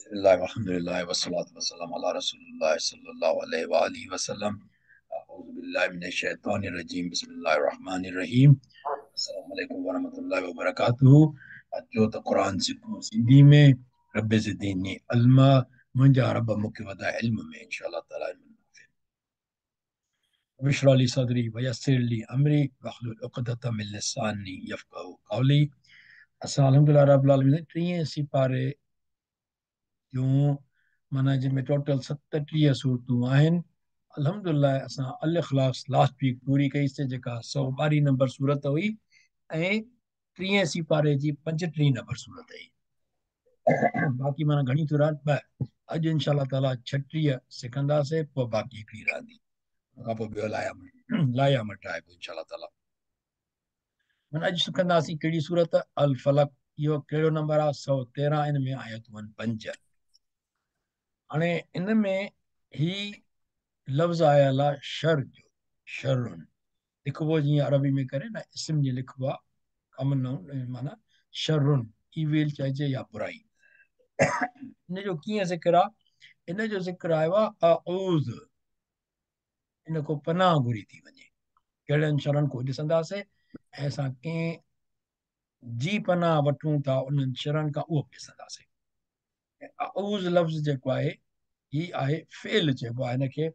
बिस्मिल्लाह वल्हम्दुलिल्लाह वस्सलातु वस्सलामु अला रसूलिल्लाह सल्लल्लाहु अलैहि व आलिहि वसल्लम। अऊज़ु बिल्लाहि मिनश शैतानिर रजीम। बिस्मिल्लाहिर रहमानिर रहीम। अस्सलामु अलैकुम व रहमतुल्लाहि व बरकातुहू। अचो त क़ुरान सिखूं सिंधी में। रब ज़िदनी इल्मा, मुंहिंजा रब मूंखे वधाए इल्म में इंशाअल्लाह ताला। बिश्रा ली सदरी वयस्सिर ली अमरी वहलुल उक़दतम मिन लिसानी यफ़क़हू क़ौली। असां अल्हम्दुलिल्लाह रब्बिल आलमीन 30 सिपारे जूं माना जिनमें टोटल 37 सूरतूं आहिनि। अल्हम्दुलिल्लाह असां अल इख़लास लास्ट वीक पूरी कईसीं, जेका 112 नंबर सूरत हुई, ऐं 30 सिपारे जी 35 नंबर सूरत हुई। बाक़ी माना घणी थी रहनि ॿ। अॼु इंशाअल्लाह ताला 36 सिखंदासीं, पोइ बाक़ी हिकिड़ी रहंदी। उन खां पोइ ॿियो लाया मट आहे पोइ इंशाअल्लाह ताला। माना अॼु सिखंदासीं कहिड़ी सूरत? अल फलक। इहो कहिड़ो नंबर आहे? 113। इन में आयतूं आहिनि 5। हाणे इन में ही लफ़्ज़ आयल आहे शर जो। शरुन लिखिबो जीअं अरबी में करे न इस्म जीअं लिखिबो आहे, कॉमन नाउन माना शरुन, ईविल चइजे या बुराई। इन जो कीअं ज़िक्र आहे? इन जो ज़िक्र आयो आहे अऊज़, इन को पनाह घुरी थी वञे। कहिड़नि शरनि को ॾिसंदासीं ऐं असां कंहिं जी पनाह वठूं था उन्हनि शरनि खां उहो बि ॾिसंदासीं। अऊज़ लफ़्ज़ जेको आहे ही आहे फेल चइबो आहे हिनखे।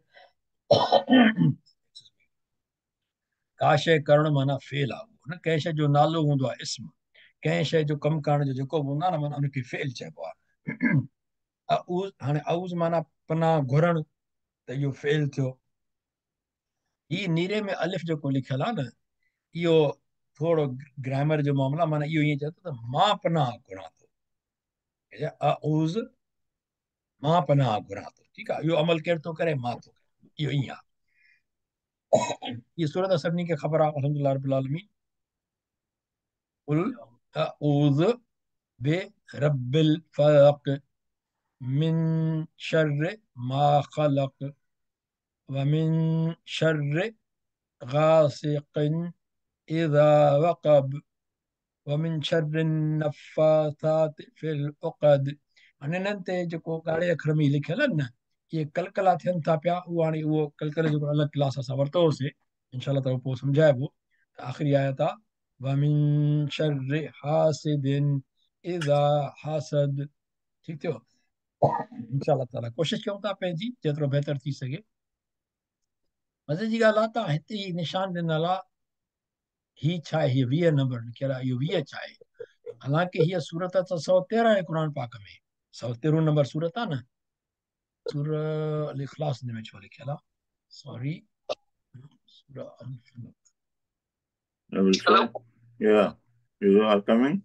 का शइ करणु माना फेल आहे। न कंहिं शइ जो नालो हूंदो आहे इस्म, कंहिं शइ जो कमु करण जो जेको बि हूंदो आहे न माना उनखे फेल चइबो आहे। अऊज़, हाणे अऊज़ माना पनाह घुरणु, त इहो फेल थियो। ही नीरे में अलिफ जेको लिखियल आहे न, इहो थोरो ग्रामर जो मामला, माना इहो ईअं चए थो त मां पनाह घुरां थो। अऊज़, मां पनाह घुरां थो। ठीकु आहे, इहो अमल केरु थो करे? मां थो करे। इहो ईअं आहे। ये सूरत सभिनी खे ख़बर आहे अल्हम्दुलिल्लाह रब्बिल आलमीन। कुल अऊज़ु बिरब्बिल फलक मिन शर्रि मा खलक व मिन शर्रि गासिकिन इज़ा वक़ब व मिन शर्रि नफ़्फ़ाथाति फिल उक़द। हाणे हिननि ते जेको ॻाढ़े अखर में लिखियल आहिनि न, इहे कलकला थियनि था पिया। उहो हाणे उहो कलकल जेको अलॻि क्लास असां वरितो होसीं, इंशाअल्लाह त पोइ सम्झाइबो। त आख़िरी आयत आहे व मिन शर्रि हासिदिन इज़ा हसद। ठीकु थियो? इंशाअल्लाह ताला कोशिशि कयूं था पंहिंजी जेतिरो बहितर थी सघे। मज़े जी ॻाल्हि आहे त हिते ही निशान ॾिनल आहे। ही छा आहे? हीअ 20 नंबर लिखियल आहे। इहो 20 छा आहे? हालांकि हीअ सूरत त 113 आहे क़ुर पाक में। 113 नंबर सूरत आहे न। सूर अल इख़लास में छो लिखियल आहे? सॉरी, सूर अल फलक। I will try. Yeah. You are coming?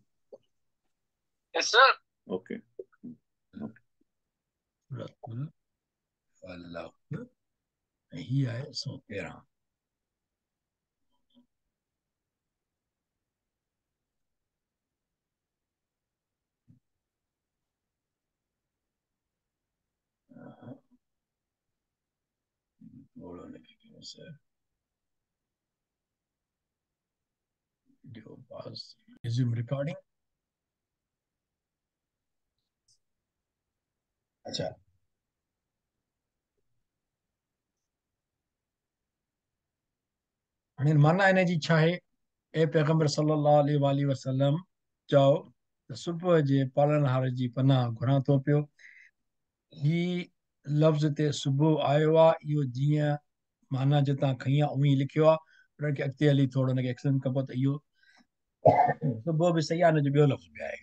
Yes, sir. Okay. Okay. सूरत अल फलक ऐं हीअ आहे 113। थोरो लिखी कयोसीं। Video pause. Resume recording. अच्छा, हाणे माना हिन जी छा आहे? ए पैगंबर सल्लल्लाहु अलैहि वसल्लम चओ त सुबुह जे पालनहार जी पनाह घुरां थो पियो। ही लफ़्ज़ ते सुबुह आयो आहे। इहो जीअं माना जितां खई आहे उअं ई लिखियो आहे। उनखे अॻिते हली थोरो हुनखे एक्सटेंड कबो त इहो सुबुह बि सही आहे, हिन जो ॿियो लफ़्ज़ बि आहे।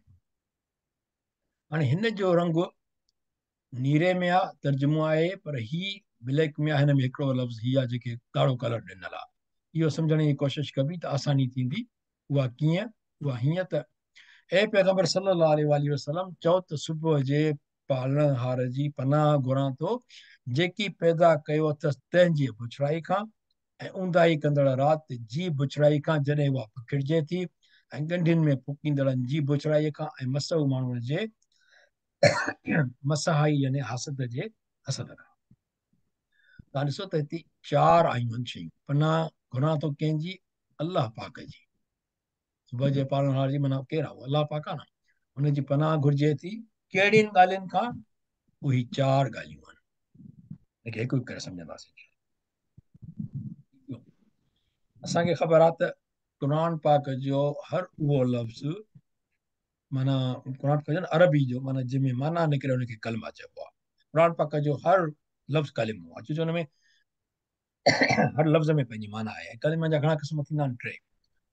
हाणे हिन जो रंग नीरे में आहे, तर्जुमो आहे, पर ही ब्लैक में आहे। हिन में हिकिड़ो लफ़्ज़ ही आहे जेके ॻाढ़ो कलर ॾिनल आहे। इहो सम्झण जी कोशिशि कबी त आसानी थींदी। उहा कीअं? उहा हीअं त ए पैगंबर सल्लल्लाहु अलैहि वसल्लम चओ त सुबुह जे पालनहार जी पनाह घुरां थो, जेकी पैदा कयो अथसि तंहिंजी बुछड़ाई खां, ऐं ऊंदाही कंदड़ राति जी बुछड़ाई खां जॾहिं उहा पकिड़िजे थी, ऐं ॻंढियुनि में फुकींदड़नि जी बुछड़ाई खां, ऐं मसऊ माण्हूअ जे मसहाई यानी हसद जे हसद खां। तव्हां ॾिसो त हिते 4 आयूं आहिनि शयूं। पनाह घुरां थो कंहिंजी? अलाह पाक जी। सुबुह जे पालनहार जी माना केरु आहे? अलाह पाक आहे न। हुनजी पनाह घुरिजे थी कहिड़ियुनि ॻाल्हियुनि खां? वही 4 ॻाल्हियूं आहिनि हिकु हिकु करे सम्झंदासीं। असांखे ख़बर आहे त क़ुरान पाक जो हर उहो लफ़्ज़ माना क़ुरान पाक जो अरबी जो माना जंहिंमें माना निकिरे उनखे कलमा चइबो आहे। क़ुरान पाक जो हर लफ़्ज़ कलिमो आहे, छो हुन में हर लफ़्ज़ में पंहिंजी माना आहे। कलिमा जा घणा क़िस्म थींदा आहिनि, 3,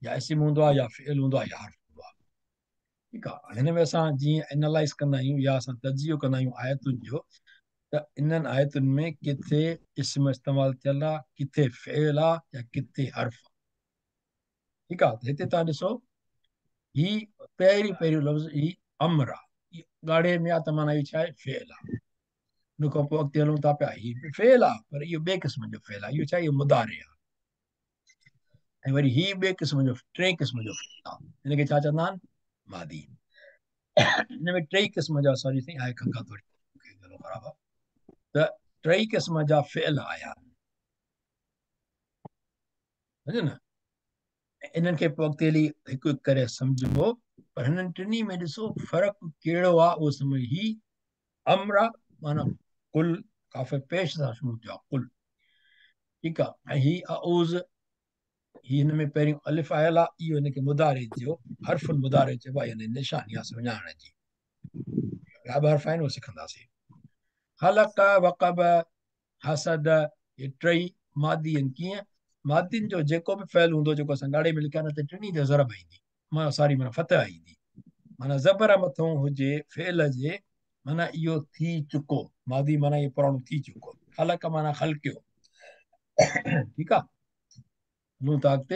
या इस्म हूंदो आहे, या फ़िल हूंदो आहे, या हर्फ़ हूंदो आहे। ठीकु आहे। हिन में असां जीअं एनालाइज़ कंदा आहियूं या असां तजियो कंदा आहियूं आयतुनि जो, त इन्हनि आयतुनि में किथे इस्म इस्तेमालु थियल आहे, किथे फ़िल आहे, या किथे हर्फ़ आहे। ठीकु आहे। त हिते तव्हां ॾिसो, ही पहिरियों लफ़्ज़ ही अम्र आहे, ॻाढ़े में आहे त माना ही छा आहे, फ़िल आहे। उन खां पोइ अॻिते हलूं था पिया, ही बि फ़िल आहे पर इहो ॿिए क़िस्म जो फ़िल आहे, इहो छा आहे, इहो मुदारे आहे। ऐं वरी ही ॿिए क़िस्म जो, 3 क़िस्म जो फ़िल आहे, हिनखे छा चवंदा आहिनि, मादी। हिन में 3 क़िस्म जा, सॉरी साईं, आहे खंघि थोरी गलो ख़राबु आहे, त 3 क़िस्म जा फ़िल आया आहिनि, सम्झो न। इन्हनि खे पोइ अॻिते हली हिकु हिकु करे सम्झिबो, पर हिननि टिनी में ॾिसो फ़र्क़ु कहिड़ो आहे उहो सम्झ। ही अम्र माना कुल, काफ़े पेश सां शुरू थियो आहे, कुल। ठीकु आहे। ऐं ही अऊज़, ही हिन में पहिरियों अलिफ आयल आहे, इहो हिनखे मुदारे जो हर्फ़ुल मुदारे चइबो आहे, यानी निशानी आहे सुञाणण जी। ॿिया बि हर्फ़ आहिनि, उहो सिखंदासीं। ख़लक़, वक़ब, हसद, ये 3 मादी आहिनि। कीअं? मादियुनि जो जेको बि फ़इल हूंदो, जेको असां ॻाढ़े में लिखिया न, त टिनी ते ज़रब ईंदी, माना सॉरी माना फतह ईंदी, माना ज़बर मथां हुजे फ़इल जे, माना इहो थी चुको, मादी माना इहो पुराणो थी चुको। ख़लक़ माना ख़लक़ियो। ठीकु आहे। हलूं था अॻिते।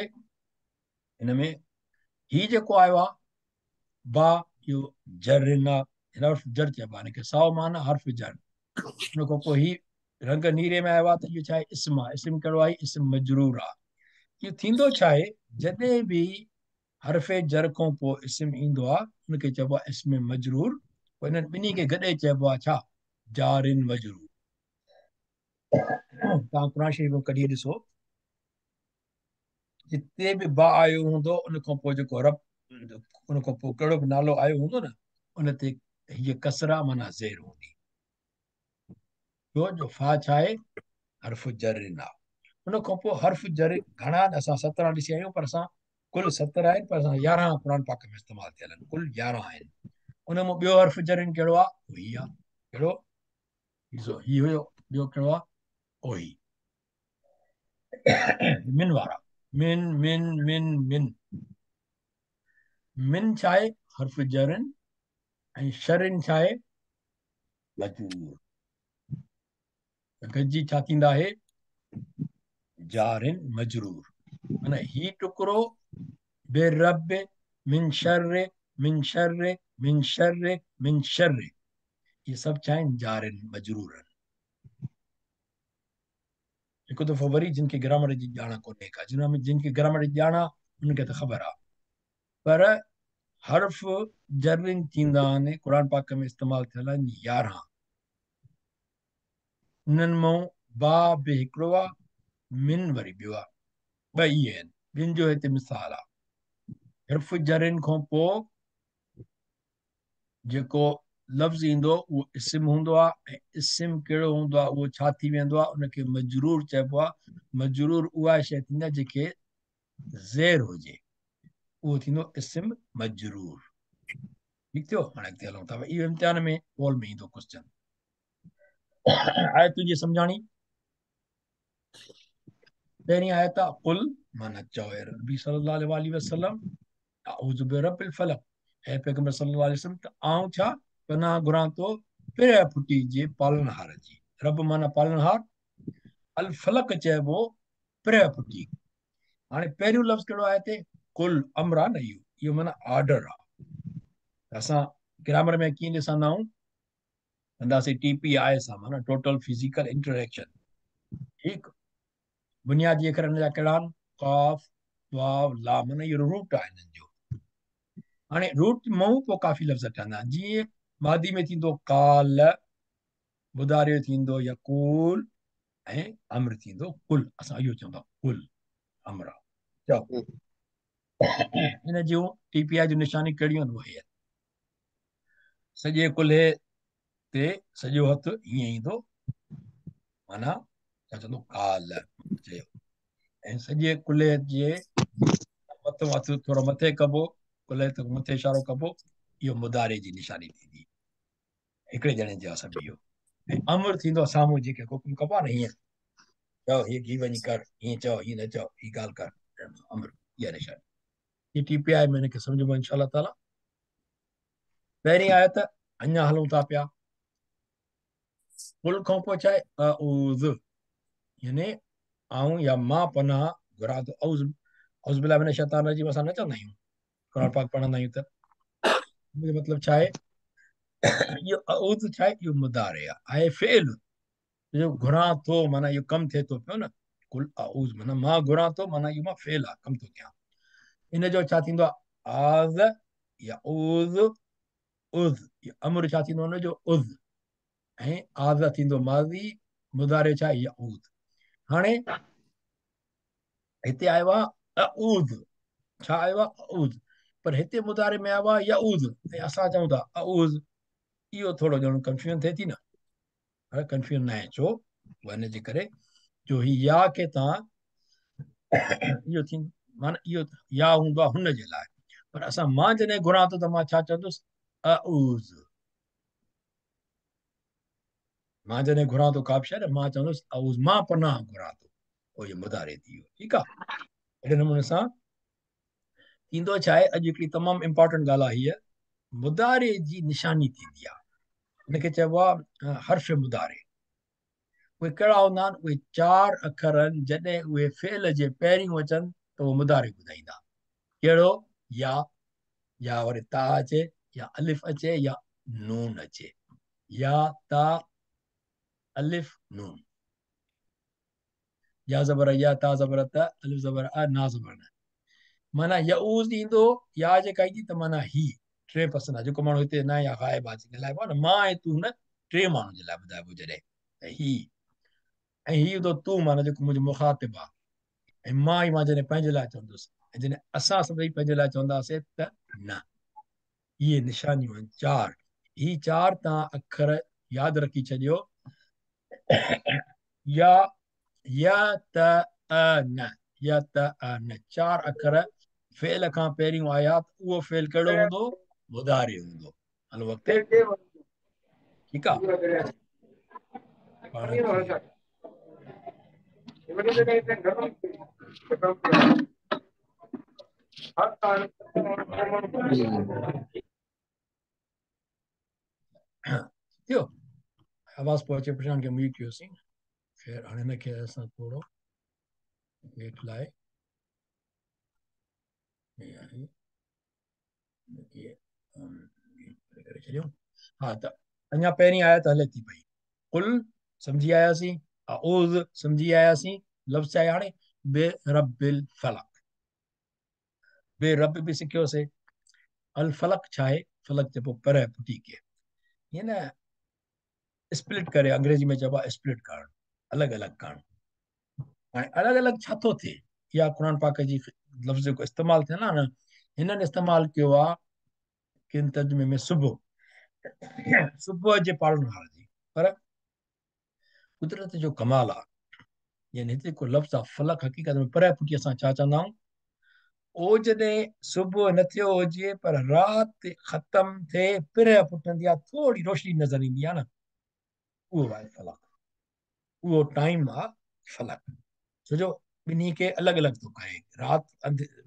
हिन में ही जेको आयो आहे बा, इहो जरिन आहे, हिन हर्फ़ जर चइबो आहे, हिनखे साओ माना हर्फ़ जर। उन खां पोइ ही रंग नीरे में आयो आहे, त इहो छा आहे, इस्म आहे। इस्म कहिड़ो आहे, इस्म मजरूर आहे। इहो थींदो छा आहे, जॾहिं बि हर्फ़ जर खां पोइ इस्म ईंदो आहे, उनखे चइबो आहे इस्म मजरूर। पोइ इन्हनि ॿिन्ही खे गॾे चइबो आहे छा, जारिन मजरूर। तव्हां क़ुरान शरीफ़ में कढी ॾिसो, जिते बि बा आयो हूंदो, उन खां पोइ जेको रब, उन खां पोइ कहिड़ो बि नालो आयो हूंदो न, उन ते हीअ कसरा माना ज़ेर हूंदी। जो फा छा आहे, हर्फ़ जरिन आहे। उन खां पोइ हर्फ़ जर घणा आहिनि, असां 17 ॾिसी आहियूं, पर असां कुल 17 आहिनि, पर असां 11 क़ुरान पाक में इस्तेमालु थियल आहिनि, कुल 11 आहिनि। उन में ॿियो हर्फ़ जरिन कहिड़ो आहे, ही आहे। कहिड़ो, ही हुयो। ॿियो कहिड़ो आहे, ओही, मिन वारा, मिन मिन मिन मिन। मिन छा आहे, हर्फ़ जरिन, ऐं शरिन छा आहे, मजरूर। गॾिजी छा थींदा आहे, जारिन मजरूर। माना ही टुकड़ो बेरब मिन शर्र मिन शर्र मिन शर्र मिन शर्र, ये सभु छा आहिनि, जारिन मजरूर आहिनि। हिकु दफ़ो वरी जिनखे ग्रामर जी ॼाण कोन्हे का, जिनखे ग्रामर जी ॼाण आहे उनखे त ख़बर आहे, पर हर्फ़ जरिन थींदा आहिनि, क़ुरान पाक में इस्तेमालु थियल आहिनि 11। उन्हनि मां बा बि हिकिड़ो आहे, मिन वरी ॿियो आहे, ॿई आहिनि। ॿिनि जो हिते मिसाल आहे। हर्फ़ जरिन खां पोइ जेको लफ़्ज़ ईंदो उहो इस्म हूंदो आहे, ऐं इस्म कहिड़ो हूंदो आहे, उहो छा थी वेंदो आहे, उनखे मजरूर चइबो आहे। मजरूर उहा शइ थींदी आहे जेके ज़ेर हुजे, उहो थींदो इस्म मजरूर। ठीकु थियो। हाणे अॻिते हलूं था। इहो इम्तिहान में बॉल में ईंदो क्वेश्चन। आहे तुंहिंजी सम्झाणी। पहिरीं आयत आहे, कुल माना चओ नबी सल्लल्लाहु अलैहि वसल्लम, अऊज़ु बिरब्बिल फलक, ऐं पैगंबर सल्लल्लाहु अलैहि वसल्लम, त आऊं छा पनाह घुरां थो पिरह फुटी जे पालनहार जी। रब माना पालनहार, अल फलक चइबो पिरह फुटी। हाणे पहिरियों लफ़्ज़ कहिड़ो आहे हिते, कुल अमर आहे न, इहो माना ऑर्डर आहे। असां ग्रामर में कीअं ॾिसंदा आहियूं, कंदासीं TPI सां, माना टोटल फिजिकल इंटरेक्शन। ठीकु। बुनियादी अखर हिन जा कहिड़ा आहिनि, काफ, वाव, लाम, माना इहो रूट आहे हिननि जो। हाणे रूट मां पोइ काफ़ी लफ़्ज़ ठहंदा आहिनि। जीअं मादी में थींदो काल, मुदारियो थींदो यकूल, ऐं अम्र थींदो कुल। असां इहो चवंदा कुल अम्र। चओ हिन जूं TPI जूं निशानी कहिड़ियूं आहिनि, उहे सॼे कुल्हे उते सॼो हथु हीअं ईंदो माना छा चवंदो काल चयो ऐं सॼे कुल्हे जे मथो हथु थोरो मथे कबो कुल्हे ते मथे इशारो कबो इहो मुदारे जी निशानी थींदी हिकिड़े ॼणे जे सभु इहो ऐं अमर थींदो साम्हूं जेके हुकुम कबो आहे न हीअं चओ हीअ हीअ वञी कर हीअं चओ हीअं न चओ हीअ ॻाल्हि कर अमर इहा निशानी हीअ TPI में हिनखे सम्झबो इंशाअल्लाह ताला पहिरीं आयत अञा हलूं था पिया कुल खां पोइ छा आहे अऊज़ यानी आऊं या मां पनाह घुरां थो औज़ औज़ बिल्लाहि मिनश शैतानिर रजीम असां न चवंदा आहियूं क़ुरान पाक पढ़ंदा आहियूं त हुनजो मतिलबु छा आहे इहो अऊज़ छा आहे इहो मुदारे आहे फेल जो घुरां थो माना इहो कमु थिए थो पियो न कुल अऊज़ माना मां घुरां थो माना इहो मां फेल आहे कमु थो कयां इनजो छा थींदो आहे आज़ या उज़ उज़ अमर छा थींदो हुनजो उज़ ऐं आज़ थींदो माज़ी मुदारे छा यऊद हाणे हिते आयो आहे अऊद छा आयो आहे अऊद पर हिते मुदारे में आयो आहे यऊद ऐं असां चऊं था अऊज़ इहो थोरो ॼणो कंफ्यूजन थिए थी न पर कंफ्यूजन न आहे छो हिन जे करे जो ही या खे तव्हां इहो थी माना इहो या हूंदो आहे हुन जे लाइ पर असां मां जॾहिं घुरां थो त मां छा चवंदुसि अऊज़ मां जॾहिं घुरां थो का बि शइ मां चवंदुसि अऊज़ मां पनाह घुरां थो पोइ इहो मुदारे थी वियो ठीकु आहे अहिड़े नमूने सां थींदो छा आहे अॼु हिकिड़ी तमामु इम्पोर्टेंट ॻाल्हि आहे हीअ मुदारे जी निशानी थींदी आहे हिनखे चइबो आहे हर्फ़ मुदारे उहे कहिड़ा हूंदा आहिनि उहे 4 अखर आहिनि जॾहिं उहे फेल जे पहिरियों अचनि त उहो मुदारे ॿुधाईंदा कहिड़ो या वरी ता अचे या अलिफ अचे या नून अचे या ता अलिफ नून या ज़बर या ता ज़बर त अलिफ ज़बर अ ना ज़बर न माना यऊज़ ईंदो या जेका ईंदी त माना ही 3% आहे जेको माण्हू हिते न या ग़ाइब आहे ॻाल्हाइबो आहे न मां ऐं तूं न 3 माण्हुनि जे लाइ ॿुधाइबो जॾहिं त ही ऐं ही हूंदो तूं माना जेको मुंहिंजो मुखातिब आहे ऐं मां ई मां जॾहिं पंहिंजे लाइ चवंदुसि ऐं जॾहिं असां सभई पंहिंजे लाइ चवंदासीं त न इहे निशानियूं आहिनि 4 ही 4 तव्हां अखर यादि रखी छॾियो या त न या त न 4 अखर फेल खां पहिरियों आया उहो फेल कहिड़ो हूंदो मुदारे हूंदो हलो वक़्तु ठीकु आहे पाण खे थियो आवाज़ पोइ अचे पुठियां खे म्यूट कयोसीं ख़ैर हाणे हिनखे असां थोरो हेठि लाइ करे छॾियूं हा त अञा पहिरीं आयत हले थी पई कुल सम्झी आयासीं अऊज़ सम्झी आयासीं लफ़्ज़ आहे हाणे बे रबिल फलक बे रब बि सिखियोसीं अल फलक छा आहे फलक चइबो पर पुटी खे हीअं न स्प्लिट करे अंग्रेजी में चइबो आहे स्प्लिट करणु अलॻि अलॻि करणु हाणे अलॻि अलॻि छा थो थिए इहा क़ुर पाक जी लफ़्ज़ जेको इस्तेमालु थिए न हिननि इस्तेमालु कयो आहे किन तर्जुमे में सुबुह जे पालण वार जी पर कुदरत जो कमाल आहे यानी हिते को लफ़्ज़ आहे फलक हक़ीक़त में पर पुठी असां छा चवंदा आहियूं ओ जॾहिं सुबुह न थियो हुजे पर राति ख़तम थिए पिर फुटंदी आहे थोरी रोशनी नज़र ईंदी आहे न उहो आहे फलक उहो टाइम आहे फलक छो जो ॿिन्ही खे अलॻि अलॻि थो करे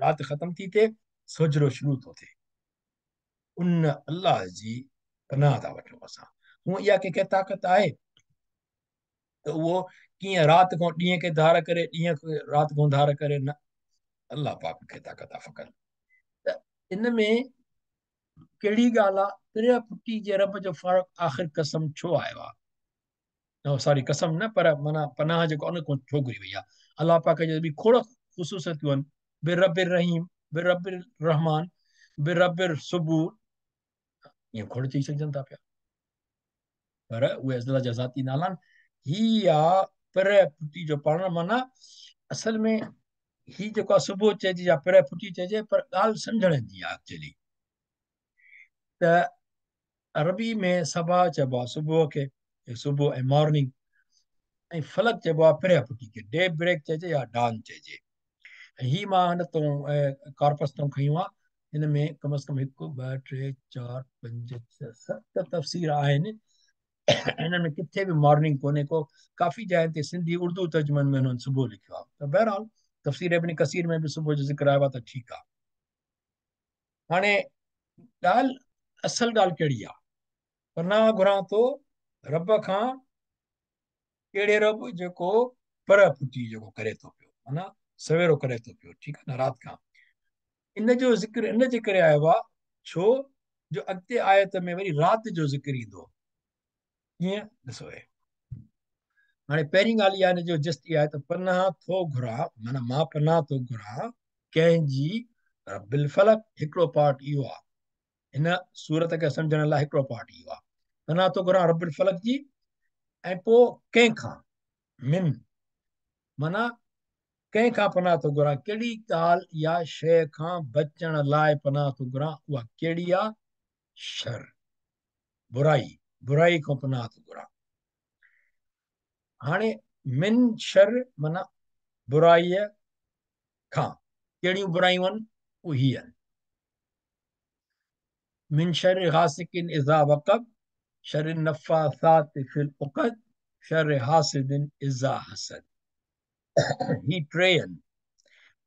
राति ख़तम थी थिए सोजरो शुरू थो थिए उन अलाह जी पनाह था वठूं असां हूअं इहा कंहिंखे ताक़त आहे त उहो कीअं राति खां ॾींहं खे धार करे ॾींहं खे राति खां धार करे न अलाह पाक खे ताक़त आहे फ़क़ति त इन में कहिड़ी ॻाल्हि आहे पिर पुटी जे रब जो फ़र्क़ु आख़िर कसम छो आयो आहे सॉरी कसम न पर माना पनाह जेको उन खां छो घुरी वई आहे अलाह पाक जो बि खोड़ ख़ुसूसियतूं आहिनि बिरबिर रहीम बिरबिर रहमान बिरबिर सुबुह ईअं खोड़ चई सघजनि था पिया पर उहे अज़ला जा ज़ाती नाला आहिनि ही आहे पिर पुटी जो पढ़णु माना असल में ही जेको आहे सुबुह चइजे या पिर फुटी चइजे पर ॻाल्हि सम्झण जी आहे एक्चुअली त अरबी में सबा चइबो आहे सुबुह खे, सुबुह ऐं मॉर्निंग, ऐं फलक चइबो आहे पिरिया पुटी खे, डे ब्रेक चइजे या डान चइजे। ही मां हिन तो कॉर्पस तो खयूं आहे। हिन में कम से कम 1 2 3 4 5 6 7 तफ़सीर आहिनि। हिन में किथे बि मॉर्निंग कोन्हे को, काफ़ी जॻह ते सिंधी उर्दू तर्जुमन में हुननि सुबुह लिखियो आहे। त बहरहाल तफ़सीर इब्न कसीर में बि सुबुह जो ज़िक्र आयो आहे, त ठीकु आहे। हाणे ॻाल्हि, असल ॻाल्हि कहिड़ी आहे? पनाह घुरां थो रब खां, कहिड़े रब? जेको पर पुटी जेको करे थो पियो, माना सवेरो करे थो पियो, ठीकु आहे न, राति खां। इन जो ज़िक्र इन जे करे आयो आहे छो जो अॻिते आयत में वरी राति जो ज़िक्र ईंदो। कीअं? ॾिसो हे, हाणे पहिरीं ॻाल्हि इहा, हिन जो जस्ट इहा आहे त पनाह थो घुरां, माना मां पनाह थो घुरां कंहिंजी, रबिल फलक। हिकिड़ो पार्ट इहो आहे, हिन सूरत खे सम्झण लाइ हिकिड़ो पार्ट इहो आहे, पनाह थो घुरां रबिल फलक जी। ऐं पोइ कंहिंखां, मिन, माना कंहिंखां पनाह थो घुरां, कहिड़ी ॻाल्हि या शइ खां बचण लाइ पनाह थो घुरां। उहा कहिड़ी आहे? शर, बुराई, बुराई खां पनाह थो घुरां। हाणे मिन शर माना बुराईअ खां, कहिड़ियूं बुराइयूं आहिनि? उही आहिनि, मिन शर हासिकिन इज़ा वक़ब, शर नफ़ासात फिल उक़द, शर हासिदिन इज़ा हसद। ही टे आहिनि,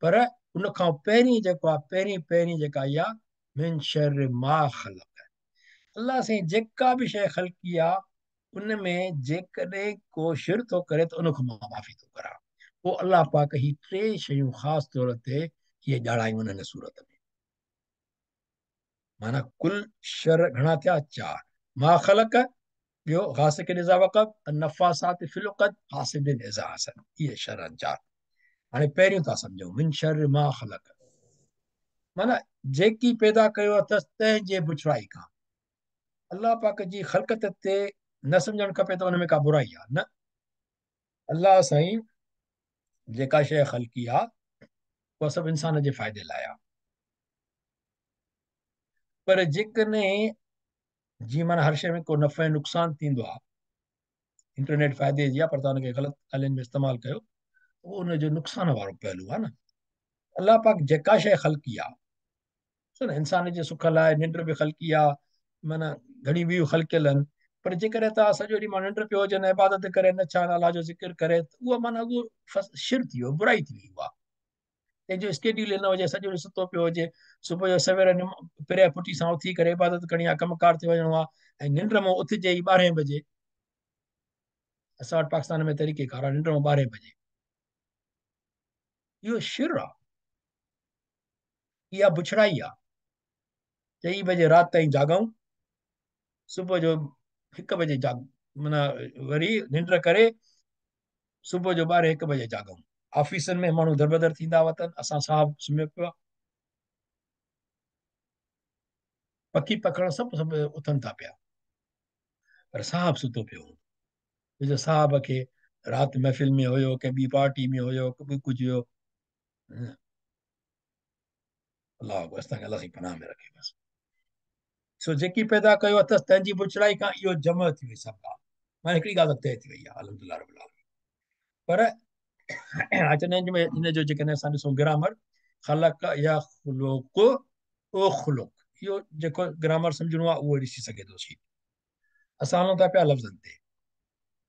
पर उन खां पहिरीं जेको आहे, पहिरीं पहिरीं जेका इहा, मिन शर मा ख़लक़। अल्लाह साईं जेका बि शइ ख़लक़ी आहे, उन में जेकॾहिं को शिर थो करे त उन खां मां माफ़ी थो करां। पोइ अल्लाह पाक ही टे शयूं ख़ासि तौर ते इहे ॼाणायूं हिन सूरत में। माना कुल शर घणा थिया? 4। मा ख़लक़, ॿियो गासिकिन इज़ा वक़ब, नफ़ासात फिल उक़द, हासिदिन इज़ा हसद। इहे शर आहिनि 4। हाणे पहिरियों था सम्झूं, मिन शर मा ख़लक़, माना जेकी पैदा कयो अथसि तंहिंजे बुछड़ाई खां। अल्लाह पाक जी ख़लक़त ते न सम्झणु खपे त उन में का बुराई आहे, न। अल्लाह साईं जेका शइ ख़लक़ी आहे, उहा सभु इंसान जे फ़ाइदे लाइ आहे। पर जेकॾहिं जीअं माना हर शइ में को नफ़े नुक़सान थींदो आहे, इंटरनेट फ़ाइदे जी आहे, पर तव्हां हुनखे ग़लति ॻाल्हियुनि में इस्तेमालु कयो, उहो उनजो नुक़सान वारो पहलू आहे न। अल्लाह पाक जेका शइ ख़लक़ी आहे, सो न, इंसान जे सुख लाइ निंड बि ख़लक़ी आहे, माना घणी ॿियूं ख़लक़ियल आहिनि। पर जेकॾहिं तव्हां सॼो ॾींहुं मां निंड पियो हुजे, इबादत करे, न छा अलाह जो ज़िक्र करे, त उहा माना उहो शिर थी वियो, बुराई थी वई। उहा कंहिंजो स्केड्यूल न हुजे, सॼो ॾींहुं सुतो पियो हुजे, सुबुह जो सवेर पिरिया पुटी सां उथी करे इबादत करणी आहे, कमकार ते वञिणो आहे, ऐं निंड मां उथिजे ई 12 बजे। असां वटि पाकिस्तान में तरीक़ेकार आहे, निंड मां 12 बजे। इहो शिर आहे, इहा बुछड़ाई आहे। 2 बजे राति ताईं जाॻूं, सुबुह जो 1 बजे जाग, माना वरी निंड करे सुबुह जो 12 1 बजे जाॻूं। ऑफिसनि में माण्हू दरबदर थींदा वतन, असां साहब सुम्हियो पियो आहे, पखी पखण सभु सभु उथनि था पिया, पर साहब सुतो पियो हो। जो साहब खे राति महफ़िल में हुयो, कंहिं ॿी पार्टी में हुयो, कुझु हुयो, अलाह असांखे अलाह साईं पनाह में रखे बसि। सो जेकी पैदा कयो अथसि तंहिंजी बुछड़ाई खां, इहो जम थी वई सभु ॻाल्हि। माना हिकिड़ी ॻाल्हि तइ थी वई आहे, अल्हम्दुलिल्लाह रब्बिल आलमीन। पर अचनि में हिन जो जेकॾहिं असां ॾिसूं ग्रामर, ख़लक़ या ख़ुलुक़ ओ ख़ुलुक़, इहो जेको ग्रामर सम्झणो आहे उहो ॾिसी सघे थो सी। असां हलूं था पिया लफ़्ज़नि ते।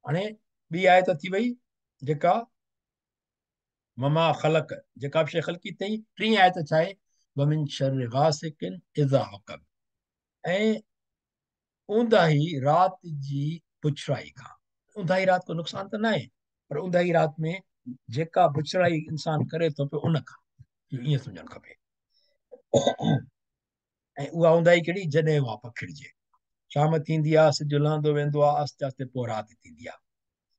हाणे ॿी आयत थी वई जेका ममा ख़लक़, जेका बि शइ ख़लक़ी अथई। टीं आयत छा आहे? वमिन शर्रि गासिकिन इज़ा वक़ब, ऐं ऊंदाही राति जी बुछड़ाई खां। ऊंदाही राति को नुक़सान त न आहे, पर ऊंदाही राति में जेका बुछड़ाई इंसान करे थो पियो उन खां, ईअं सम्झणु खपे। ऐं उहा ऊंदाही कहिड़ी? जॾहिं उहा पखिड़िजे, शाम थींदी आहे, सिज लहंदो वेंदो आहे, आस्ते आस्ते पोइ राति थींदी आहे।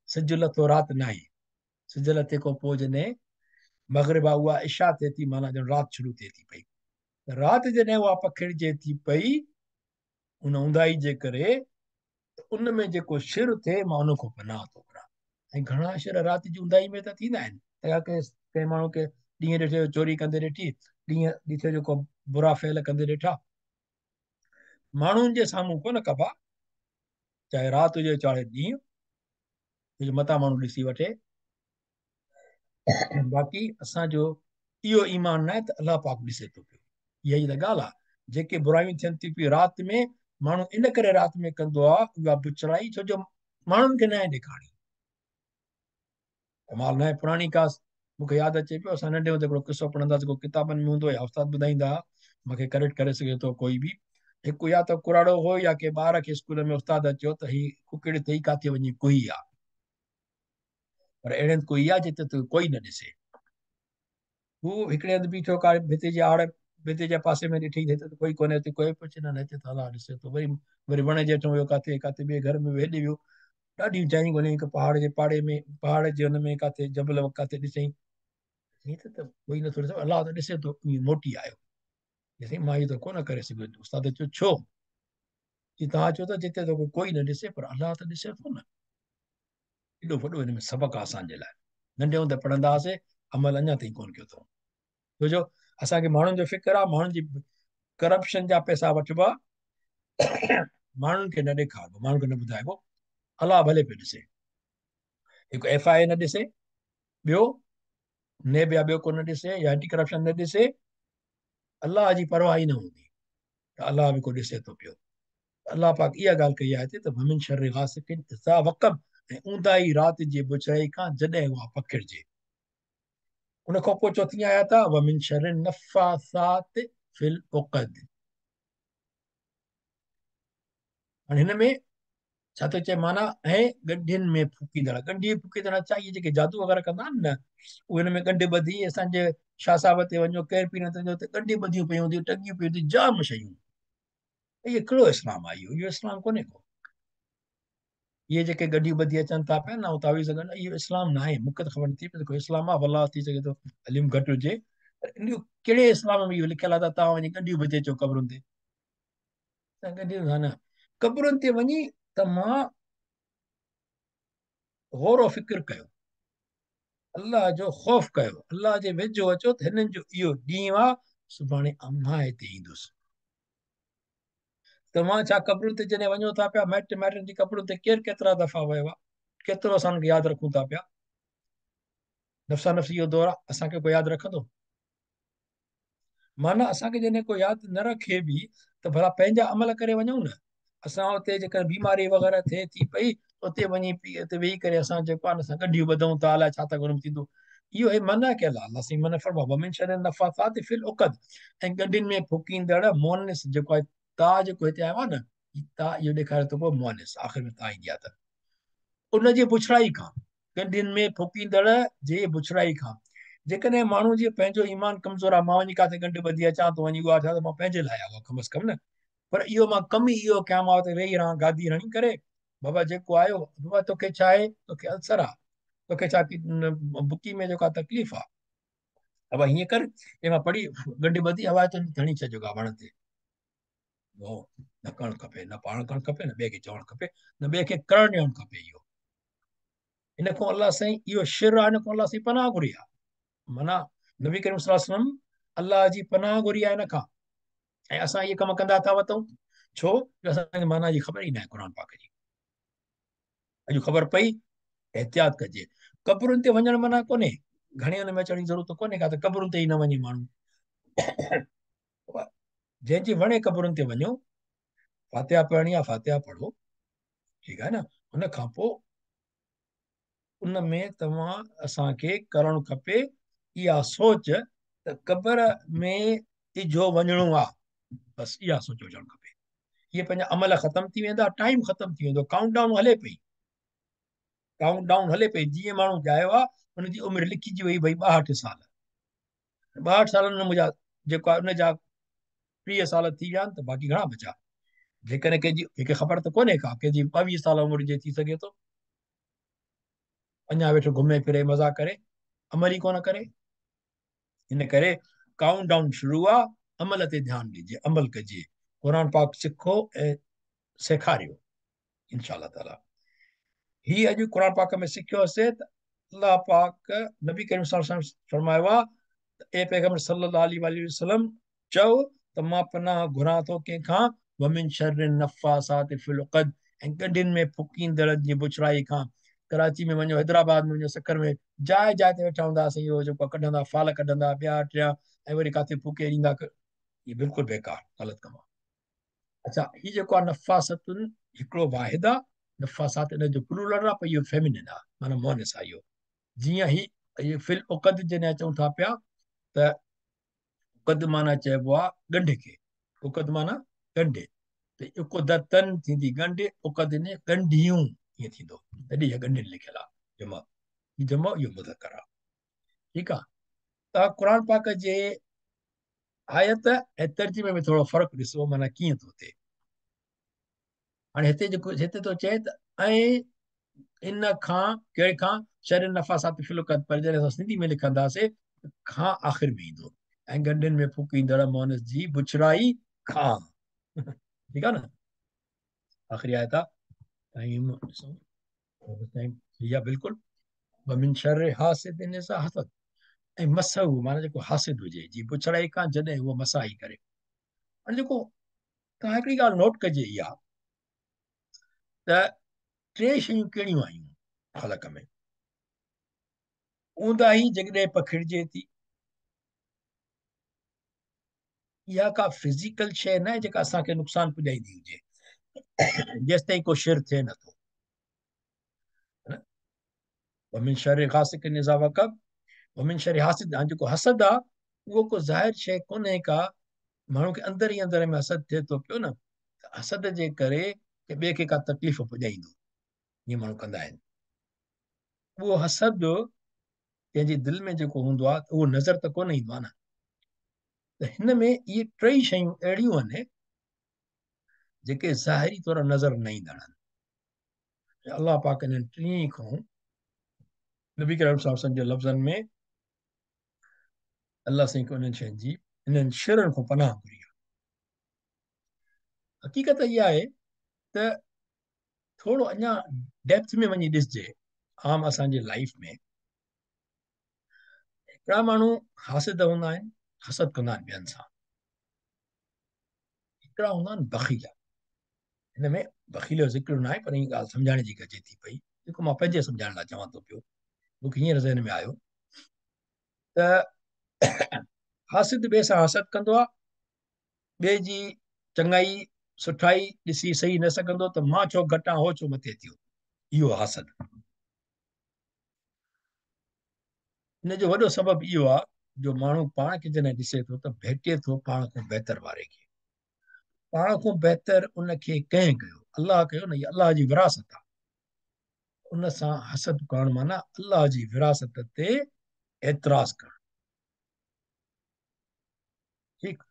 सिज लथो राति न आहे, सिज लथे खां पोइ जॾहिं मग़रिब आहे, उहा इशा थिए थी, माना ॼण राति शुरू थिए थी पई। राति जॾहिं उहा पखिड़िजे थी पई उन ऊंदाही जे करे, उन में जेको शिर थिए, मां उन खां पनाह थो घुरां। ऐं घणा शिर राति जी ऊंदाही में त थींदा आहिनि। कंहिं माण्हू खे ॾींहं ॾिठे चोरी कंदे ॾिठी, ॾींहं ॾिठे जेको बुरा फ़ेल कंदे ॾिठा, माण्हुनि जे साम्हूं कोन कबा, चाहे राति हुजे चाहे ॾींहुं, मता माण्हू ॾिसी वठे। बाक़ी असांजो इहो ईमान न आहे त अलाह पाक ॾिसे थो पियो। इहा ई त ॻाल्हि आहे। जेके बुरायूं थियनि थियूं पियूं राति में, माण्हू इन करे राति में कंदो आहे उहा बुछड़ाई, छो जो माण्हुनि खे न आहे ॾेखारी। कमाल न आहे। पुराणी का मूंखे यादि अचे पियो, असां नंढे हूंदे हिकिड़ो किसो पढ़ंदासीं, को किताबनि में हूंदो या उस्ताद ॿुधाईंदा, मूंखे करेक्ट करे सघे थो कोई बि। हिकु या त कुराड़ो हो या के ॿार खे स्कूल में उस्ताद अचो त ही कुकड़ ते ई काथे वञी कुही आहे, पर अहिड़े हंधि कुही आहे जिते त कोई न ॾिसे। हू हिकिड़े हंधि बीठो का भिति जे आड़, भिति जे पासे में ॾिठी थिए त कोई कोन्हे, कोई पुछे न हिते त अलाह ॾिसे थो। वरी वरी वण जे हेठि वियो, काथे काथे ॿिए घर में हेॾे वियो, ॾाढियूं चायूं ॻोल्हियईं, हिकु पहाड़ जे पाड़े में, पहाड़ जे हुन में काथे जबल काथे ॾिसई, हीअ त कोई नथो ॾिसे, अलाह त ॾिसे थो। मोटी आयो, ॾिसई मां इहो त कोन करे सघियो। उस्ताद चयो छो? की तव्हां चओ था जिते त कोई न ॾिसे, पर अलाह त ॾिसे थो न। एॾो वॾो हिन में सबक़ु आहे असांजे लाइ। नंढे हूंदे पढ़ंदा हुआसीं, अमल अञा ताईं कोन कयो अथऊं। छो जो असांखे माण्हुनि जो फिक्र आहे, माण्हुनि जी करप्शन जा पैसा वठिबा, माण्हुनि खे न ॾेखारिबो, माण्हुनि खे न ॿुधाइबो। अलाह भले पियो ॾिसे। हिकु FIA न ॾिसे, ॿियो नेब या ॿियो को न ॾिसे, या एंटी करप्शन न ॾिसे, अलाह जी परवाह ई न हूंदी त अलाह बि को ॾिसे थो पियो। अलाह पाक इहा ॻाल्हि कई आहे त वमिन शर्रि गासिकिन इज़ा वक़ब, ऐं ऊंदाही राति जे बुछड़ाई खां जॾहिं उहा पखिड़िजे। उन खां पोइ चोथीं आयत आहे वमिन शर्रि नफ़ासात फिल उक़द। हाणे हिन में छा थो चए माना, ऐं गंढियुनि में फूकींदड़। गंढी फूकींदड़ छा? इहे जेके जादू वग़ैरह कंदा आहिनि न, उहे हिन में गंढ ॿधी, असांजे शाह साहिब ते वञो, केरु पीर ते वञो त गंढी ॿधियूं पियूं हूंदियूं, टंगियूं पियूं हूंदियूं, जाम शयूं। इहो कहिड़ो इस्लाम आहे? इहो इस्लाम कोन्हे को। इहे जेके गंढियूं ॿधी अचनि था पिया न, उहो तावीज़ सघनि, इहो इस्लाम न आहे। मूंखे त ख़बर नथी पए कोई इस्लाम आहे, वल्लाह थी सघे थो इल्मु घटि हुजे, पर इहो कहिड़े इस्लाम में इहो लिखियलु आहे त तव्हां वञी गंढियूं ॿधे अचो क़बरुनि ते? गंढियूं न, क़बरुनि ते वञी त मां गौर फिक्र कयो, अल्लाह जो ख़ौफ़ कयो, अल्लाह जे वेझो अचो त हिननि जो इहो ॾींहुं आहे, सुभाणे मां हिते ईंदुसि। तव्हां छा क़बरुनि ते जॾहिं वञो था पिया, माइट माइटनि जी क़बरुनि ते केरु केतिरा दफ़ा वियो आहे, केतिरो असां हुनखे यादि रखूं था पिया? नफ़्सा नफ़्सी इहो दौरु आहे, असांखे कोई यादि रखंदो? माना असांखे जॾहिं कोई यादि न रखे बि त भला पंहिंजा अमल करे वञूं न। असां हुते जेकर बीमारी वग़ैरह थिए थी पई, उते वञी उते वेही करे असां जेको आहे न, असां गंढियूं ॿधूं था, अलाए छा था करूं, थींदो। इहो मना कयल आहे। अलाह साईं मना फरमा वमिन शर्रि नफ़ासात फिल उक़द, ऐं गंढियुनि में फूकींदड़ मोनिस जेको आहे, ता जेको हिते आयो आहे न, ता इहो ॾेखारे थो पियो मोनिस, आख़िर में ता ईंदी आहे त उनजी बुछड़ाई खां, गंढियुनि में फूकींदड़ जे बुछड़ाई खां। जेकॾहिं माण्हू जी पंहिंजो ईमान कमज़ोर आहे, मां वञी काथे गंढ ॿधी अचां थो, वञी उहा छा त मां पंहिंजे लाइ आयो कम अज़ कम न, पर इहो मां कम ई इहो कयां, मां हुते वेही रहां गादी हणी करे, बाबा जेको आयो, बाबा तोखे छा आहे, तोखे अल्सर आहे, तोखे छा बुकी में जेका तकलीफ़ आहे, अब हीअं कर, हे मां पढ़ी गंढ ॿधी हवा तो हणी छॾियो वण ते। न करणु खपे, न पाण करणु खपे, न ॿिए खे चवणु खपे, न ॿिए खे करणु ॾियणु खपे। इहो इन खां अलाह साईं, इहो शिर आहे, इन खां अलाह साईं पनाह घुरी आहे। माना नबी करीम सल्लल्लाहु अलैहि वसल्लम अलाह जी पनाह घुरी आहे इन खां, ऐं असां इहे कम कंदा था वठूं। छो जो असांखे माना जी ख़बर ई न आहे क़ुर पाक जी। अॼु ख़बर पई, एहतियात कजे। क़बरुनि ते वञणु माना कोन्हे, घणे हुन में अचण जी ज़रूरत कोन्हे का, त क़बरुनि ते ई न वञे माण्हू। जंहिंजी वणे क़बरुनि ते वञो, फातिहा पढ़णी आहे फातिहा पढ़ो, ठीकु आहे न। हुन खां पोइ उन में तव्हां असांखे करणु खपे इहा सोच त क़बर में इझो वञिणो आहे, बसि इहा सोच हुजणु खपे। इहे पंहिंजा अमल ख़तम थी वेंदा, टाइम ख़तम थी वेंदो, काउंट डाउन हले पई, काउंट डाउन हले पई। जीअं माण्हू जायो आहे, हुनजी उमिरि लिखिजी वई, भई 62 साल। 62 सालनि में मुंहिंजा जेको आहे उनजा 30 साल थी विया आहिनि, त बाक़ी घणा बचा? जेकॾहिं कंहिंजी, कंहिंखे ख़बर त कोन्हे का, कंहिंजी 22 साल उमिरि जे थी सघे थो, अञा वेठो घुमे फिरे मज़ा करे, अमल ई कोन करे। इन करे काउंट डाउन शुरू आहे, अमल ते ध्यानु ॾिजे, अमल कजे, क़ुर पाक सिखो ऐं सेखारियो, इंशा अल्लाह ताला। ही अॼु क़ुर पाक में सिखियोसीं त अल्लाह पाक नबी करीम सल्लल्लाहु अलैहि वसल्लम फरमायो आहे त ए पैगंबर सल्लल्लाहु अलैहि वसल्लम चओ त मां पनाह घुरां थो कंहिंखां वमिन शर्रि नफ़्फ़ासाति फ़िल उक़द, ऐं गंढियुनि में फुकींदड़ जी बुछड़ाई खां। कराची में वञो, हैदराबाद में वञो, सकर में जाए जाए ते वेठा हूंदा हुआसीं, इहो जेको कढंदा फाल कढंदा ॿिया टिया, ऐं वरी काथे फूके ॾींदा। इहो बिल्कुलु बेकार ग़लति कमु आहे। अच्छा, हीउ जेको आहे नफ़ासतुनि, हिकिड़ो वाहिद आहे। नफ़ासात इन जो प्लूरल आहे, पर इहो फेमिनिन आहे, माना मोनिस आहे इहो। जीअं ही फिल उक़द जॾहिं चऊं था पिया, त उक़द माना चइबो आहे ॻंढ खे। उक़द माना ॻंढ, त उक़दतन थींदी ॻंढ, उक़द ने ॻंढियूं ईअं थींदो, तॾहिं इहा ॻंढियुनि लिखियल आहे। जमा, हीउ जमा, इहो मुज़कर आहे। ठीकु आहे। त क़ुर पाक जे आयत ऐं तर्जुमे में थोरो फ़र्क़ु ॾिसो, माना कीअं थो थिए। हाणे हिते जेको हिते थो चए त ऐं इन खां, कहिड़े खां, शर नफ़ासात फ़िल उक़द, पर जॾहिं असां सिंधी में लिखंदासीं खां आख़िर में ईंदो, ऐं गंढनि में फूकींदड़ मोनस जी बुछड़ाई खां। ठीकु आहे न। आख़िरी आयत आहे इहा बिल्कुलु। वमिन शर्रि हासिदिन इज़ा हसद, ऐं मसहु माना जेको हासिद हुजे जी बुछड़ाई खां, जॾहिं उहो मसाई करे। हाणे जेको तव्हां हिकिड़ी ॻाल्हि नोट कजे, इहा त टे शयूं कहिड़ियूं आहियूं ख़लक में। ऊंदाही जॾहिं पखिड़िजे थी, इहा का फिज़िकल शइ न आहे जेका असांखे नुक़सान पुॼाईंदी हुजे, जेसि ताईं को शिर थिए नथो। वमिन शर्रि गासिकिन इज़ा वक़ब, वमिन शर्रि हासिद, जेको हसद आहे उहो को ज़ाहिर शइ कोन्हे का, माण्हू खे अंदरि ई अंदरि में हसद थिए थो पियो न, त हसद जे करे के ॿिए खे का तकलीफ़ पुॼाईंदो, ईअं माण्हू कंदा आहिनि। उहो हसद कंहिंजी दिलि में जेको हूंदो आहे, उहो नज़र त कोन ईंदो आहे न। त हिन में इहे टई शयूं अहिड़ियूं आहिनि जेके ज़ाहिरी तौर नज़र न ईंदड़ आहिनि। अलाह पाक इन्हनि टिनी खां, नबी करीम सल्लल्लाहु अलैहि वसल्लम जे लफ़्ज़नि में अलाह साईं को इन्हनि शयुनि जी, इन्हनि शरनि खां पनाह घुरी आहे। हक़ीक़त इहा आहे त थोरो अञा डेप्थ में वञी ॾिसजे, आम असांजे लाइफ में हिकिड़ा माण्हू हासिद हूंदा आहिनि, हसद कंदा आहिनि ॿियनि सां। हिकिड़ा हूंदा आहिनि बख़ील। हिन में बख़ील जो ज़िक्र न आहे, पर हीअ ॻाल्हि सम्झाइण जी घटिजे थी पई, जेको मां पंहिंजे सम्झाइण लाइ चवां थो पियो। मूंखे हींअर ज़हन में आयो त हासिद ॿिए सां हसद कंदो आहे, ॿिए जी चङाई सुठाई ॾिसी सही न सघंदो, त मां छो घटां, हो छो मथे थियो, इहो हासिद। हिन जो वॾो सबबु इहो आहे, जो माण्हू पाण खे जॾहिं ॾिसे थो त भेटे थो पाण खां बहितर वारे खे। पाण खां बहितर उनखे कंहिं कयो, अलाह कयो न, इहा अलाह जी विरासत आहे। उन सां हसद करणु माना अलाह जी विरासत ते एतिराज़ करणु। ठीकु।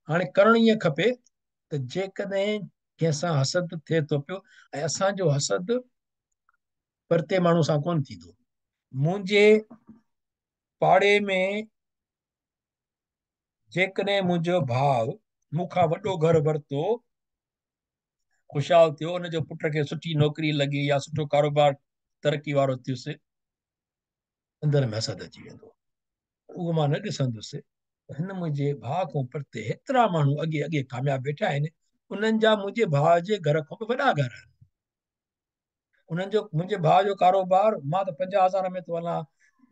हाणे करणु ईअं खपे त जेकॾहिं कंहिंसां हसद थिए थो पियो, ऐं असांजो हसद परते माण्हू सां कोन थींदो। मुंहिंजे पाड़े में जेकॾहिं मुंहिंजो भाउ मूंखां वॾो घर वरितो, ख़ुशहाल थियो, उनजो पुट खे सुठी नौकिरी लॻी या सुठो कारोबार तरक़ी वारो थियुसि, अंदरि में हसद अची वेंदो। उहो मां न ॾिसंदुसि त हिन मुंहिंजे भाउ खां परते हेतिरा माण्हू अॻे अॻे कामयाब वेठा आहिनि, उन्हनि जा मुंहिंजे भाउ जे घर खां बि वॾा घर आहिनि। उन्हनि जो, मुंहिंजे भाउ जो कारोबार, मां त 50,000 में थो हलां,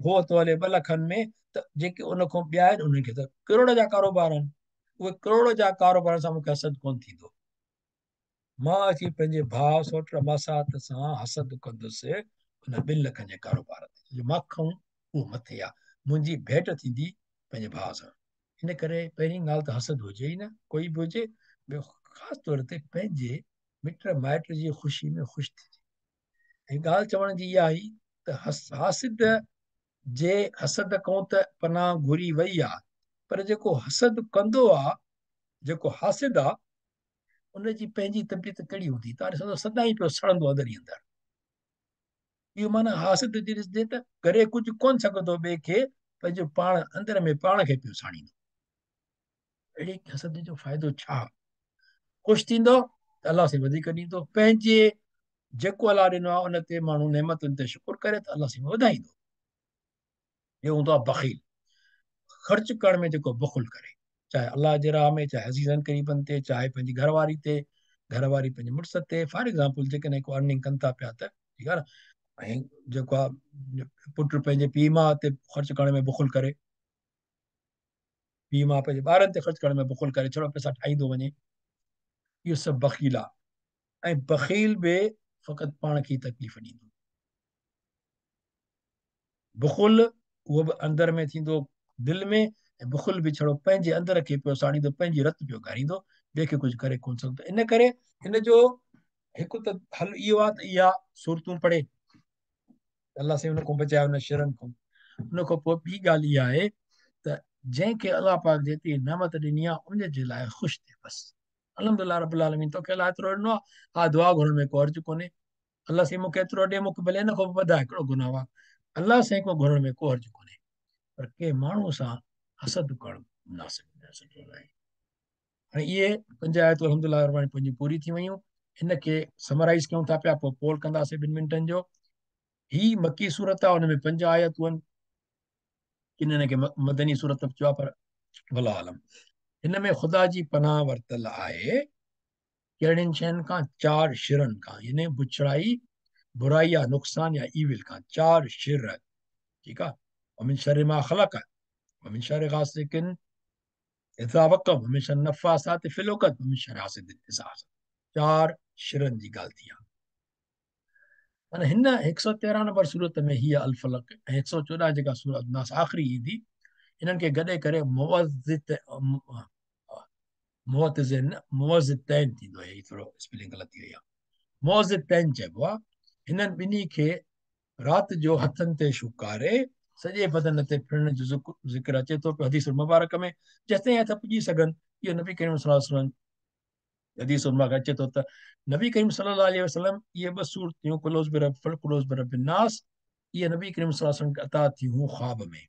हो थो हले 2 लखनि में, त जेके उन खां ॿिया आहिनि उन्हनि खे त करोड़ जा कारोबार आहिनि। उहे करोड़ जा कारोबार सां मूंखे हसद कोन थींदो। मां अची पंहिंजे भाउ सोट मासात सां हसद कंदुसि उन 2 लखनि जे कारोबार ते, मां खां उहो मथे आहे, मुंहिंजी भेट थींदी पंहिंजे भाउ सां। हिन करे पहिरीं ॻाल्हि त हसद हुजे ई न, कोई बि हुजे। ॿियो ख़ासि तौर ते पंहिंजे मिट माइट जी ख़ुशी में ख़ुशि थिए। ऐं ॻाल्हि चवण जी इहा आई त हासिद जे हसद खां त पनाह घुरी वई आहे, पर जेको हसद कंदो आहे, जेको हासिद आहे, उनजी पंहिंजी तबियत कहिड़ी हूंदी, तव्हां ॾिसंदो सदाईं पियो सड़ंदो अंदरि ई अंदरि। इहो माना हासिद जी ॾिसजे त करे कुझु कोन सघंदो ॿिए खे, पंहिंजो पाण अंदरि में पाण खे पियो साड़ींदो। अहिड़े हसद जो फ़ाइदो छा? ख़ुशि थींदो त अलाह सां वधीक ॾींदो, पंहिंजे जेको अलाह ॾिनो आहे उन ते माण्हू नेमतुनि ते शुकुर करे त अलाह सां वधाईंदो। इहो हूंदो आहे बख़ील, ख़र्च करण में जेको बुख़ुल करे। चाहे अल्लाह जे राह में, चाहे अज़ीज़न क़रीबन ते, चाहे पंहिंजी घरवारी ते, घरवारी पंहिंजे मुड़ुस ते। फॉर एग्ज़ाम्पल जेकॾहिं को अर्निंग कनि था पिया त ठीकु आहे न, ऐं जेको आहे पुटु पंहिंजे पीउ माउ ते ख़र्चु करण में बुख़ुल करे, पीउ माउ पंहिंजे ॿारनि ते ख़र्चु करण में बुख़ुल करे, छड़ो पैसा ठाहींदो वञे, इहो सभु बख़ील आहे। ऐं बख़ील बि फ़क़ति पाण खे ई तकलीफ़ ॾींदो। बुख़ुल उहो बि अंदर में थींदो, दिलि में, ऐं बुख़ुल बि छड़ो पंहिंजे अंदर खे पियो साड़ींदो, पंहिंजी रत पियो ॻारींदो, ॿिए खे कुझु करे कोन सघंदो। इन करे हिन जो हिकु त हल इहो आहे त इहा सूरतूं पढ़े, अलाह से हुन खां बचाए, हुन शरनि खां। हुन खां पोइ ॿी ॻाल्हि इहा आहे त जंहिंखे अलाह पाक जेतिरी नेमत ॾिनी आहे उन जे लाइ ख़ुशि थिए बसि। अल्हम्दुलिल्लाह रब्बिल आलमीन, तोखे अलाह एतिरो ॾिनो आहे, हा दुआ घुरण में को अर्ज़ु कोन्हे। अलाह से मूंखे एतिरो ॾे, मूंखे भले हिन खां बि वधाए, हिकिड़ो गुनाह आहे, अलाह सां को घुरण में को अर्ज़ु कोन्हे। पर के माण्हू सां हसद करणु मुनासिब न आहे। हाणे इहे 5 आयतूं अल्हम्दुलिल्लाह पंहिंजी पूरी थी वयूं। हिनखे समराइज़ कयूं था पिया, पोइ पोल कंदासीं 2 मिंटनि जो। ही मकी सूरत आहे, हुन में 5 आयतूं आहिनि, किन हिनखे मदनी सूरत बि चयो आहे, पर भला आलम। हिन में ख़ुदा जी पनाह वरितल आहे कहिड़ियुनि शयुनि खां? 4 शिरनि खां, यानी बुछड़ाई, बुराई या नुक़सान या ईविल खां। 4 शिर, ठीकु आहे। वमिन शर्रि मा ख़लक़, वमिन शर्रि गासिकिन इज़ा वक़ब, वमिन शर्रि नफ़्फ़ासाति फ़िल उक़द, वमिन शर्रि हासिदिन इज़ा हसद। 4 शिरनि जी ॻाल्हि थी आहे। माना हिन 113 नंबर सूरत में हीअ अल फलक ऐं 114 जेका सूरत नास आख़िरी ईंदी, इन्हनि खे गॾे करे मुवज़्ज़ितैन थींदो आहे। थोरो स्पेलिंग ग़लति थी वई आहे, मुवज़्ज़ितैन चइबो आहे। हिननि ॿिन्ही खे राति जो हथनि ते शुकारे सॼे बदन ते फिरण जो ज़िक्र अचे थो पियो हदीस मुबारक में, जेसिताईं हथ पुॼी सघनि। इहो नबी करीम सल्लल्लाहु अलैहि वसल्लम हदीस मुबारक अचे थो त नबी करीम सल्लल्लाहु अलैहि वसल्लम इहे 2 सूरतियूं कुलोज़ बिरब फल, कुलोज़ बिरब नास, इहे नबी करीम सल्लल्लाहु अलैहि वसल्लम खे अता थियूं ख़्वाब में।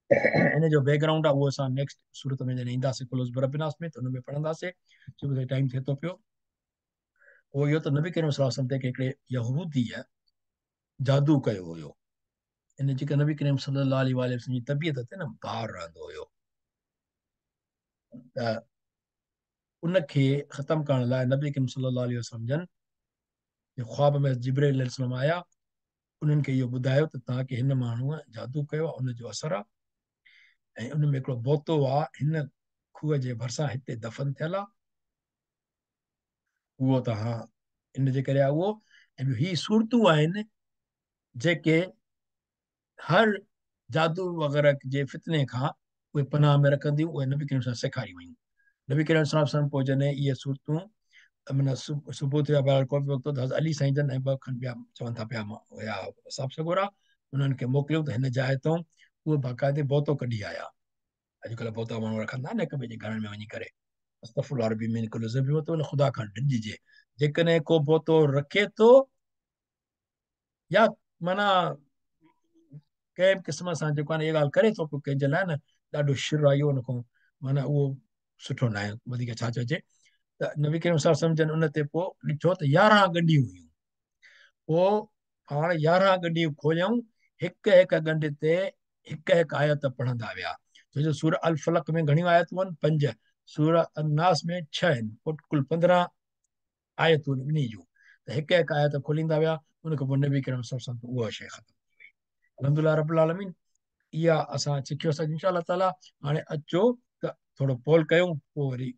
इन जो बैकग्राउंड आहे, उहो असां नेक्स्ट सूरत में जॾहिं ईंदासीं कुलोज़ बिरब नास में, त हुन में पढ़ंदासीं। छो जो टाइम थिए थो पियो। उहो इहो त नबी करीम सल्लल्लाहु अलैहि वसल्लम ते हिकिड़े यहूदीअ जादू कयो हुयो। इन जेका नबी करीम सल्लल्लाहु अलैहि वसल्लम जी तबियत ते न भार रहंदो हुयो, त उनखे ख़तमु करण लाइ नबी करीम सल्लल्लाहु अलैहि वसल्लम जन ख्वाब में जिब्राइल अलैहिस्सलाम आया, उन्हनि खे इहो ॿुधायो त तव्हांखे हिन माण्हूअ जादू कयो आहे, उनजो असरु आहे। ऐं उन में हिकिड़ो बोतो आहे, हिन खूह जे भरिसां हिते दफ़न थियल आहे, उहो तव्हां इन जे करे आहे उहो। ऐं ही सूरतूं आहिनि जेके हर जादू वग़ैरह जे फितने खां उहे पनाह में रखंदियूं, उहे नबी करीम सां सेखारी वयूं। नबी करीम सां पोइ जॾहिं इहे सूरतूं माना सुबुह थिया को बि वक़्तु हज़रत अली साईं जन ऐं 2 खनि ॿिया चवनि था पिया हुया साहिब सगोरा, उन्हनि खे मोकिलियो त हिन जाइ तां उहे बाक़ाइदे बोतो कढी आया। अॼुकल्ह बोता माण्हू रखंदा आहिनि हिक ॿिए जे घरनि में वञी करे, अस्तग़फुरुल्लाह रब्बी मिन कुल्लि ज़ंबि, वतुब ख़ुदा खां ॾिॼिजे। जेकॾहिं को बोतो रखे थो या माना कंहिं क़िस्म सां जेको आहे इहा ॻाल्हि करे थो पियो कंहिंजे लाइ न, ॾाढो शिर आहे इहो, उन खां माना उहो सुठो न आहे, वधीक छा चइजे। त नबी करीम सल्लल्लाहु अलैहि वसल्लम जन उन ते पोइ ॾिठो त 11 ॻंढियूं हुयूं। पोइ पाण 11 ॻंढियूं खोलियऊं, हिक हिक ॻंढ ते हिक हिक आयत पढ़ंदा विया। छो जो सूरह अल फलक में घणियूं आयतूं आहिनि? 5। सूरह अन्नास में 6 आहिनि, पोइ कुल 15 आयतूं आहिनि ॿिन्ही जूं। त हिक हिक आयत खोलींदा विया, उन खां पोइ नबी करीम सल्लल्लाहु अलैहि वसल्लम उहा शइ ख़तमु थी वई। अल्हम्दुलिल्लाह रब्बिल आलमीन, इहा असां सिखियोसीं इंशाअल्लाह ताला। हाणे अचो त थोरो पोल कयूं, पोइ वरी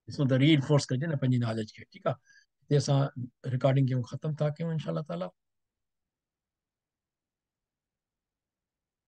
ॾिसूं त रीइंफोर्स कजे न पंहिंजी नॉलेज खे, ठीकु आहे। हिते असां रिकॉर्डिंग खे ख़तमु था कयूं इंशाअल्लाह ताला।